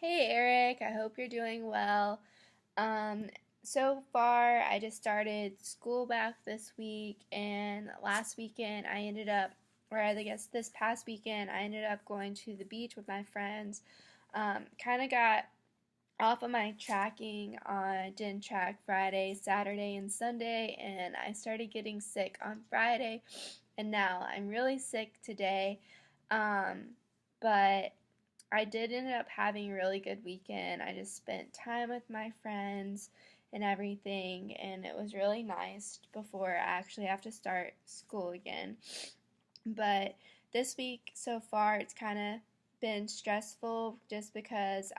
Hey Eric, I hope you're doing well. Um, so far, I just started school back this week, and last weekend I ended up, or I guess this past weekend, I ended up going to the beach with my friends. Kind of got off of my tracking on didn't track Friday, Saturday, and Sunday, and I started getting sick on Friday, and now I'm really sick today. Um, but I did end up having a really good weekend. I just spent time with my friends and everything, and it was really nice before I actually have to start school again. But this week so far, it's kind of been stressful just because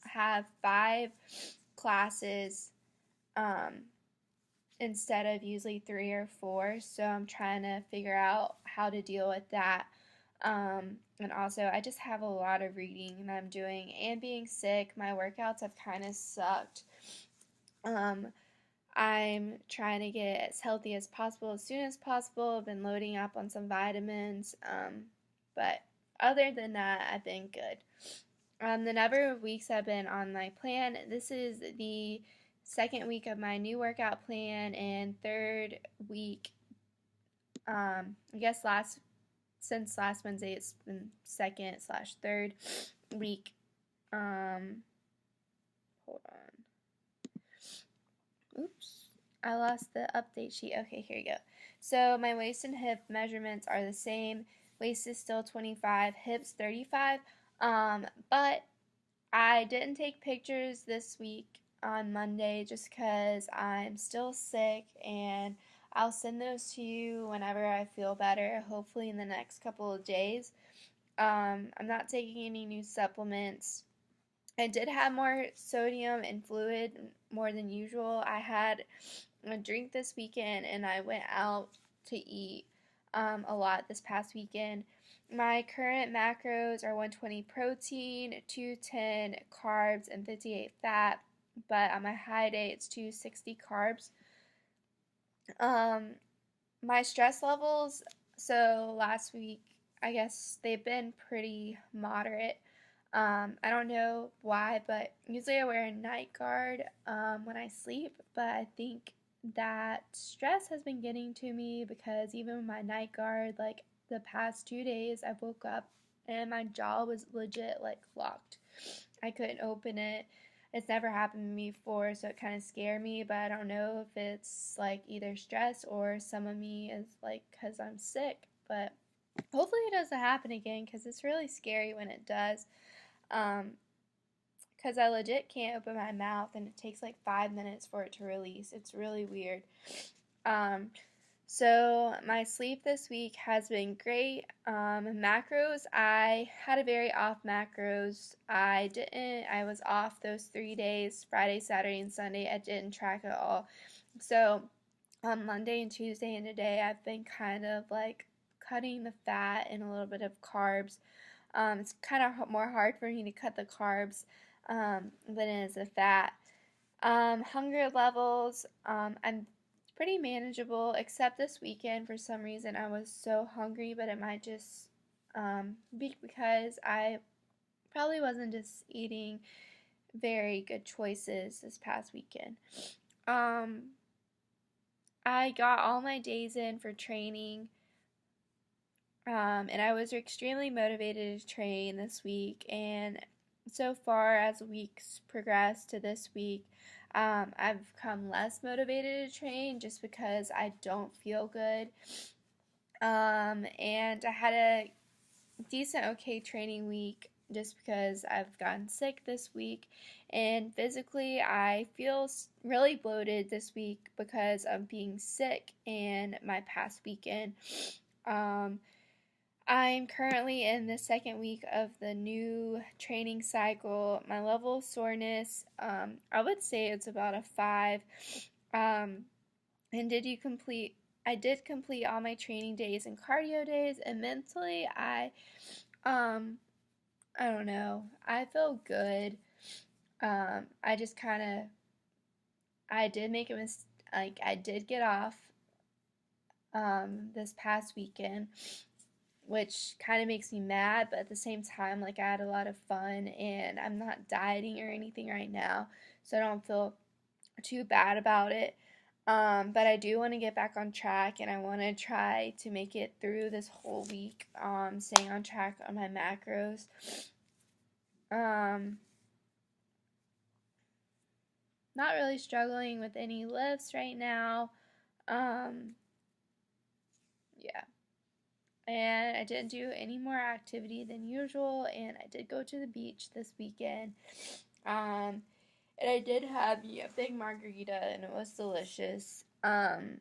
have five classes um, instead of usually three or four. So I'm trying to figure out how to deal with that. And also, I just have a lot of reading that I'm doing and being sick. My workouts have kind of sucked. Um, I'm trying to get as healthy as possible as soon as possible. I've been loading up on some vitamins. But other than that, I've been good. The number of weeks I've been on my plan, this is the second week of my new workout plan and third week. I guess since last Wednesday, it's been second slash third week. Um, Hold on. Oops. I lost the update sheet. Okay, here you go. So my waist and hip measurements are the same. Waist is still 25, hips 35. But I didn't take pictures this week on Monday just because I'm still sick, and I'll send those to you whenever I feel better, hopefully in the next couple of days. I'm not taking any new supplements. I did have more sodium and fluid more than usual. I had a drink this weekend and I went out to eat a lot this past weekend. My current macros are 120 protein, 210 carbs, and 58 fat. But on my high day, it's 260 carbs. Um, my stress levels, so last week, I guess they've been pretty moderate. I don't know why, but usually I wear a night guard when I sleep, but I think that stress has been getting to me because even with my night guard, like the past 2 days, I woke up and my jaw was legit like locked. I couldn't open it. It's never happened to me before, so it kind of scared me, but I don't know if it's like either stress or some of me is like because I'm sick, but hopefully it doesn't happen again because it's really scary when it does. Um, because I legit can't open my mouth and it takes like 5 minutes for it to release. It's really weird. Um, so my sleep this week has been great. Macros, I had a very off macros. I was off those 3 days, Friday, Saturday, and Sunday. I didn't track at all. So on Monday and Tuesday and today, I've been kind of like cutting the fat and a little bit of carbs. It's kind of more hard for me to cut the carbs than it is the fat. Hunger levels, I'm pretty manageable, except this weekend for some reason I was so hungry, but it might just be because I probably wasn't just eating very good choices this past weekend. Um, I got all my days in for training. And I was extremely motivated to train this week. And so far, as weeks progress to this week, I've become less motivated to train just because I don't feel good. And I had a decent, okay training week just because I've gotten sick this week. And physically, I feel really bloated this week because of being sick and my past weekend. Um, I'm currently in the second week of the new training cycle. My level of soreness, I would say it's about a 5. Um, and did you complete? I did complete all my training days and cardio days, and mentally, um, I don't know. I feel good. I just kind of, I did make a mistake. Like I did get off, this past weekend, which kind of makes me mad, but at the same time, like, I had a lot of fun, and I'm not dieting or anything right now, so I don't feel too bad about it. But I do want to get back on track, and I want to try to make it through this whole week, staying on track on my macros. Um, Not really struggling with any lifts right now. Um, yeah. And I didn't do any more activity than usual, and I did go to the beach this weekend. Um, and I did have a big margarita, and it was delicious. And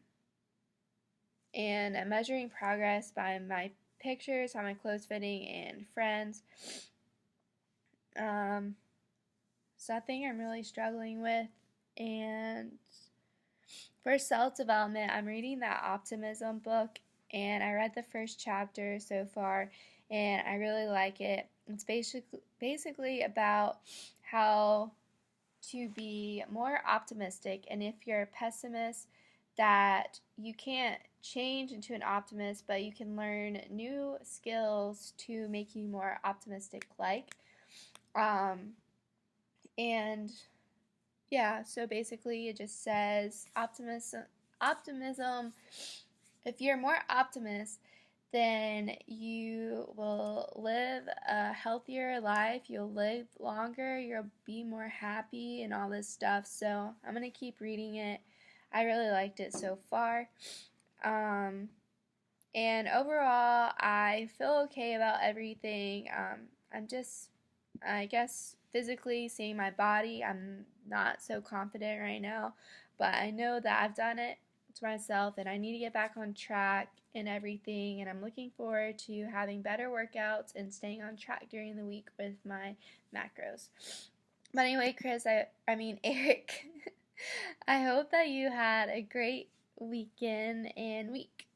I'm measuring progress by my pictures, how my clothes fitting, and friends. Um, Something I'm really struggling with. And for self development, I'm reading that Optimism book, and I read the first chapter so far, and I really like it. It's basically about how to be more optimistic, and if you're a pessimist, that you can't change into an optimist, but you can learn new skills to make you more optimistic like. Um, and yeah, so basically it just says optimism. If you're more optimist, then you will live a healthier life, you'll live longer, you'll be more happy, and all this stuff. So I'm going to keep reading it. I really liked it so far. Um, and overall, I feel okay about everything. I'm just, I guess, physically seeing my body. I'm not so confident right now, but I know that I've done it to myself, and I need to get back on track and everything. And I'm looking forward to having better workouts and staying on track during the week with my macros. But anyway, Chris, I mean, Eric, I hope that you had a great weekend and week.